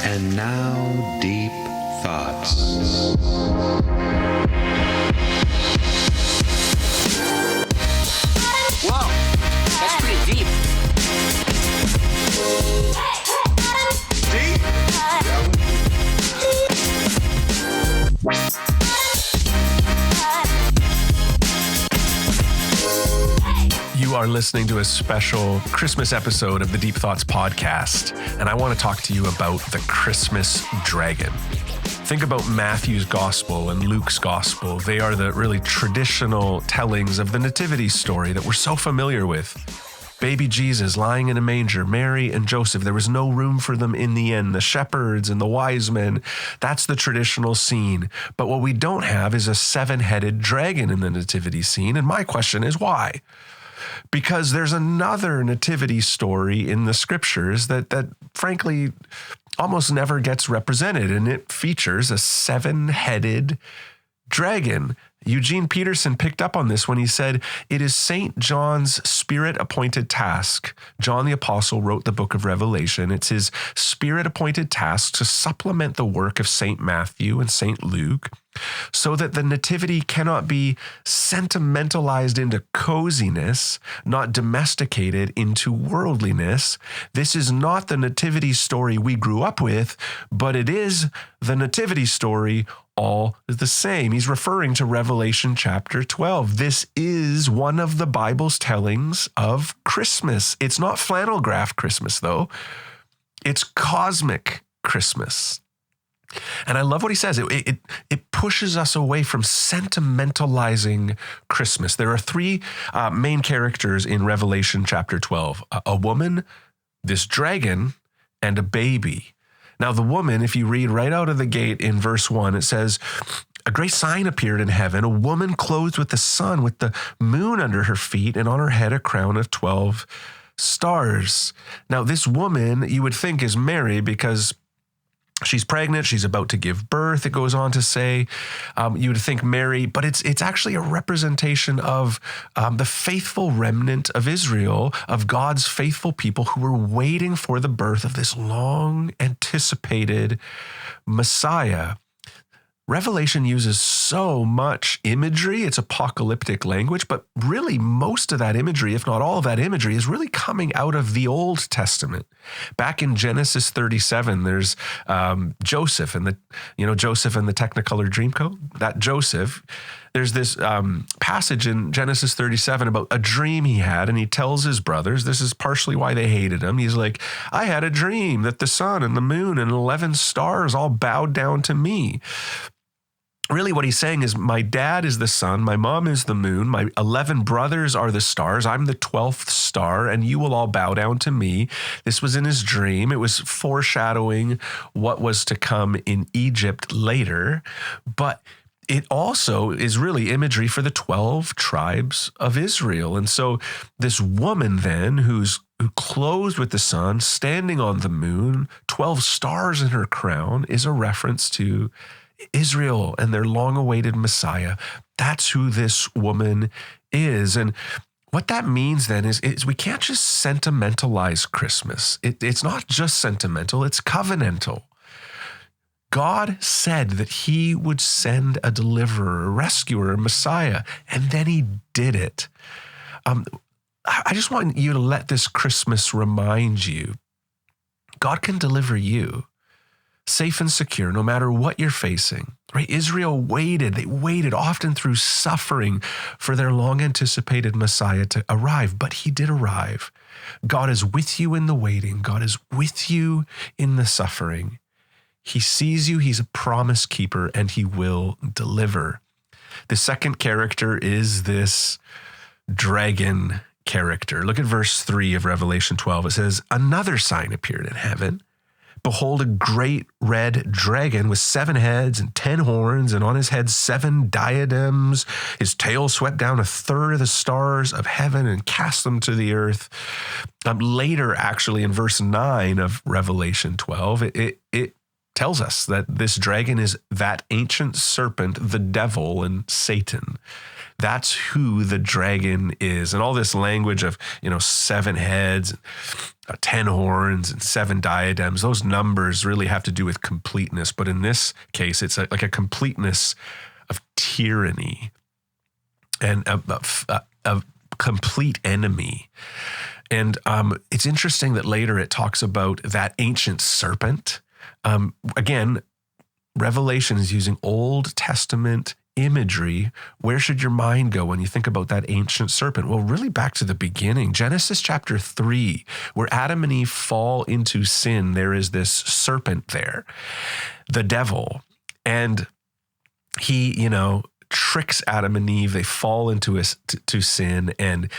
And now, deep thoughts. Whoa, that's pretty deep. Deep? You are listening to a special Christmas episode of the Deep Thoughts podcast, and I want to talk to you about the Christmas dragon. Think about Matthew's gospel and Luke's gospel. They are the really traditional tellings of the nativity story that we're so familiar with. Baby Jesus lying in a manger, Mary and Joseph. There was no room for them in the inn. The shepherds and the wise men. That's the traditional scene. But what we don't have is a seven-headed dragon in the nativity scene. And my question is why? Because there's another nativity story in the scriptures that frankly almost never gets represented, and it features a seven-headed dragon. Eugene Peterson picked up on this when he said, it is St. John's spirit-appointed task. John the Apostle wrote the book of Revelation. It's his spirit-appointed task to supplement the work of St. Matthew and St. Luke so that the nativity cannot be sentimentalized into coziness, not domesticated into worldliness. This is not the nativity story we grew up with, but it is the nativity story all the same. He's referring to Revelation chapter 12. This is one of the Bible's tellings of Christmas. It's not flannel graph Christmas, though. It's cosmic Christmas. And I love what he says. It pushes us away from sentimentalizing Christmas. There are three main characters in Revelation chapter 12. A woman, this dragon, and a baby. Now, the woman, if you read right out of the gate in verse 1, it says, a great sign appeared in heaven, a woman clothed with the sun, with the moon under her feet, and on her head a crown of 12 stars. Now, this woman, you would think, is Mary because she's pregnant. She's about to give birth. It goes on to say, you would think Mary, but it's actually a representation of the faithful remnant of Israel, of God's faithful people who were waiting for the birth of this long anticipated Messiah. Revelation uses so much imagery. It's apocalyptic language, but really most of that imagery, if not all of that imagery, is really coming out of the Old Testament. Back in Genesis 37, there's Joseph and the Technicolor Dreamcoat. That Joseph, there's this passage in Genesis 37 about a dream he had, and he tells his brothers, this is partially why they hated him. He's like, I had a dream that the sun and the moon and 11 stars all bowed down to me. Really what he's saying is my dad is the sun, my mom is the moon, my 11 brothers are the stars, I'm the 12th star, and you will all bow down to me. This was in his dream. It was foreshadowing what was to come in Egypt later, but it also is really imagery for the 12 tribes of Israel. And so this woman then who clothed with the sun, standing on the moon, 12 stars in her crown, is a reference to Israel and their long-awaited Messiah. That's who this woman is. And what that means then is we can't just sentimentalize Christmas. It's not just sentimental, it's covenantal. God said that he would send a deliverer, a rescuer, a Messiah, and then he did it. I just want you to let this Christmas remind you, God can deliver you safe and secure, no matter what you're facing, right? Israel waited. They waited often through suffering for their long anticipated Messiah to arrive, but he did arrive. God is with you in the waiting. God is with you in the suffering. He sees you. He's a promise keeper, and he will deliver. The second character is this dragon character. Look at verse 3 of Revelation 12. It says, another sign appeared in heaven. Behold, a great red dragon with 7 heads and 10 horns, and on his head 7 diadems. His tail swept down a third of the stars of heaven and cast them to the earth. Later, actually, in verse 9 of Revelation 12, it tells us that this dragon is that ancient serpent, the devil and Satan. That's who the dragon is. And all this language of, 7 heads, 10 horns, and 7 diadems, those numbers really have to do with completeness. But in this case, it's like a completeness of tyranny and a complete enemy. And it's interesting that later it talks about that ancient serpent. Again, Revelation is using Old Testament imagery. Where should your mind go when you think about that ancient serpent? Well, really back to the beginning. Genesis chapter 3, where Adam and Eve fall into sin, there is this serpent there, the devil. And he, tricks Adam and Eve. They fall into to sin. And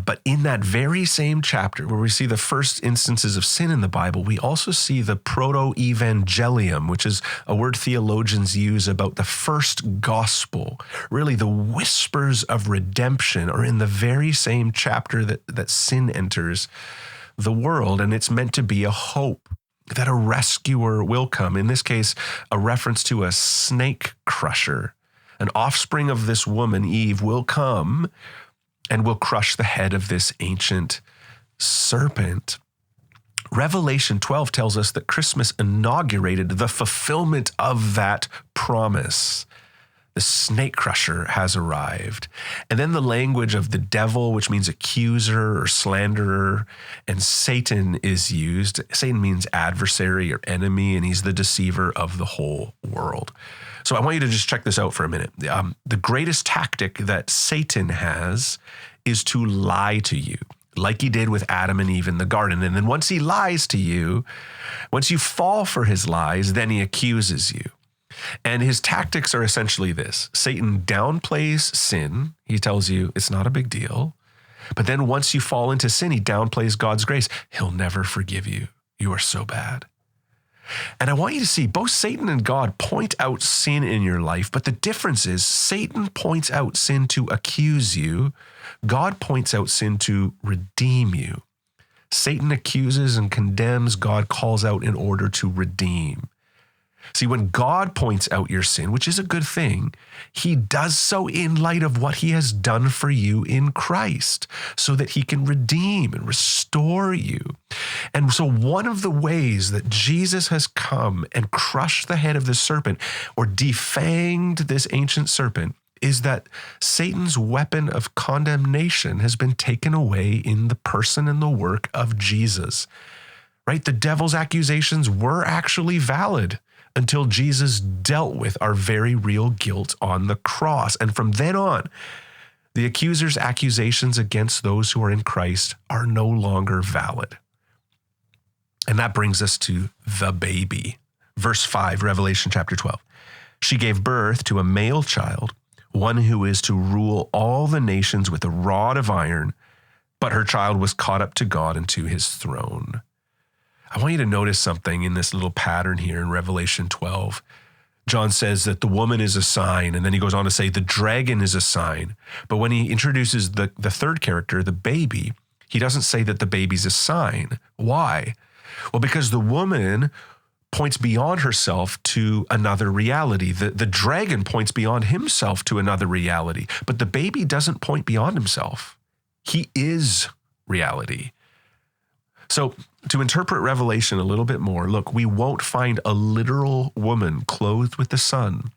but in that very same chapter where we see the first instances of sin in the Bible, we also see the proto-evangelium, which is a word theologians use about the first gospel. Really, the whispers of redemption are in the very same chapter that sin enters the world. And it's meant to be a hope that a rescuer will come. In this case, a reference to a snake crusher. An offspring of this woman, Eve, will come and will crush the head of this ancient serpent. Revelation 12 tells us that Christmas inaugurated the fulfillment of that promise. The snake crusher has arrived. And then the language of the devil, which means accuser or slanderer, and Satan is used. Satan means adversary or enemy, and he's the deceiver of the whole world. So I want you to just check this out for a minute. The greatest tactic that Satan has is to lie to you, like he did with Adam and Eve in the garden. And then once he lies to you, once you fall for his lies, then he accuses you. And his tactics are essentially this. Satan downplays sin. He tells you it's not a big deal. But then once you fall into sin, he downplays God's grace. He'll never forgive you. You are so bad. And I want you to see both Satan and God point out sin in your life, but the difference is Satan points out sin to accuse you. God points out sin to redeem you. Satan accuses and condemns. God calls out in order to redeem. See, when God points out your sin, which is a good thing, he does so in light of what he has done for you in Christ, so that he can redeem and restore you. And so one of the ways that Jesus has come and crushed the head of the serpent, or defanged this ancient serpent, is that Satan's weapon of condemnation has been taken away in the person and the work of Jesus. Right? The devil's accusations were actually valid until Jesus dealt with our very real guilt on the cross. And from then on, the accuser's accusations against those who are in Christ are no longer valid. And that brings us to the baby. Verse 5, Revelation chapter 12. She gave birth to a male child, one who is to rule all the nations with a rod of iron, but her child was caught up to God and to his throne. I want you to notice something in this little pattern here in Revelation 12. John says that the woman is a sign, and then he goes on to say the dragon is a sign. But when he introduces the third character, the baby, he doesn't say that the baby's a sign. Why? Well, because the woman points beyond herself to another reality. The dragon points beyond himself to another reality. But the baby doesn't point beyond himself. He is reality. So to interpret Revelation a little bit more, look, we won't find a literal woman clothed with the sun.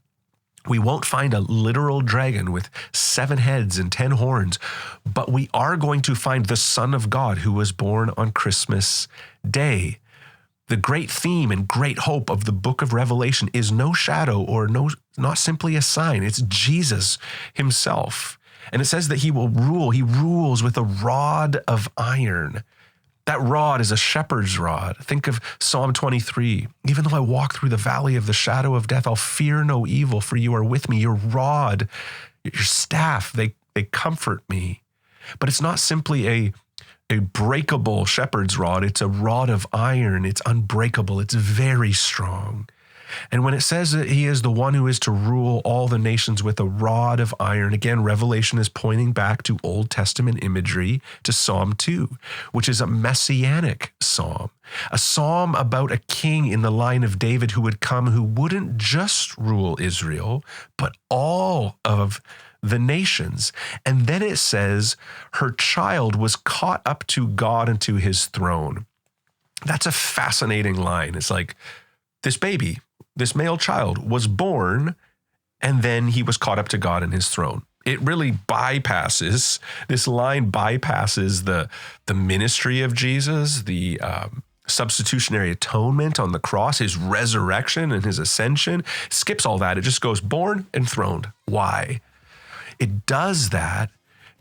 We won't find a literal dragon with 7 heads and 10 horns, but we are going to find the Son of God who was born on Christmas Day. The great theme and great hope of the book of Revelation is no shadow or not simply a sign. It's Jesus himself. And it says that he will rule. He rules with a rod of iron. That rod is a shepherd's rod. Think of Psalm 23. Even though I walk through the valley of the shadow of death, I'll fear no evil, for you are with me. Your rod, your staff, they comfort me. But it's not simply a breakable shepherd's rod. It's a rod of iron. It's unbreakable. It's very strong. And when it says that he is the one who is to rule all the nations with a rod of iron, again, Revelation is pointing back to Old Testament imagery, to Psalm 2, which is a messianic psalm, a psalm about a king in the line of David who would come, who wouldn't just rule Israel, but all of the nations. And then it says her child was caught up to God and to his throne. That's a fascinating line. It's like this baby, this male child was born, and then he was caught up to God and his throne. It really bypasses, this line bypasses the ministry of Jesus, the substitutionary atonement on the cross, his resurrection and his ascension, skips all that. It just goes born, enthroned. Why? It does that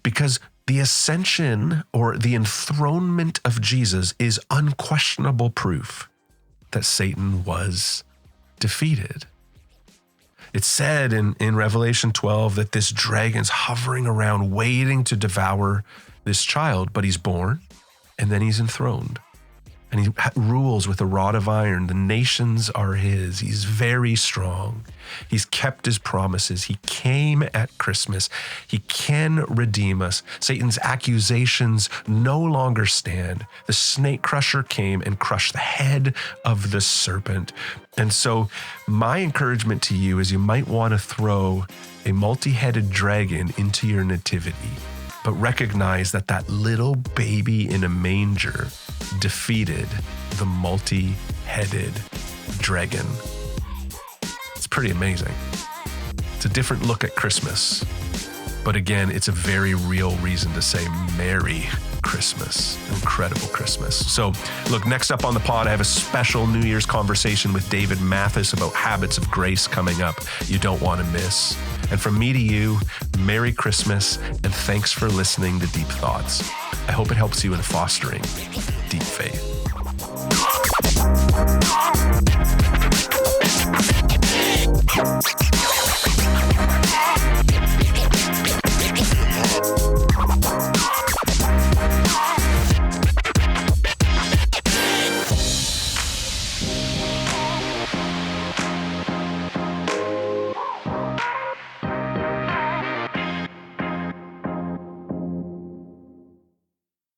because the ascension or the enthronement of Jesus is unquestionable proof that Satan was defeated. It's said in Revelation 12 that this dragon's hovering around waiting to devour this child, but he's born and then he's enthroned. And he rules with a rod of iron. The nations are his. He's very strong. He's kept his promises. He came at Christmas. He can redeem us. Satan's accusations no longer stand. The snake crusher came and crushed the head of the serpent. And so my encouragement to you is you might want to throw a multi-headed dragon into your nativity, but recognize that that little baby in a manger defeated the multi-headed dragon. It's pretty amazing. It's a different look at Christmas. But again, it's a very real reason to say Merry Christmas. Incredible Christmas. So look, next up on the pod, I have a special New Year's conversation with David Mathis about habits of grace coming up you don't want to miss. And from me to you, Merry Christmas, and thanks for listening to Deep Thoughts. I hope it helps you in fostering deep faith.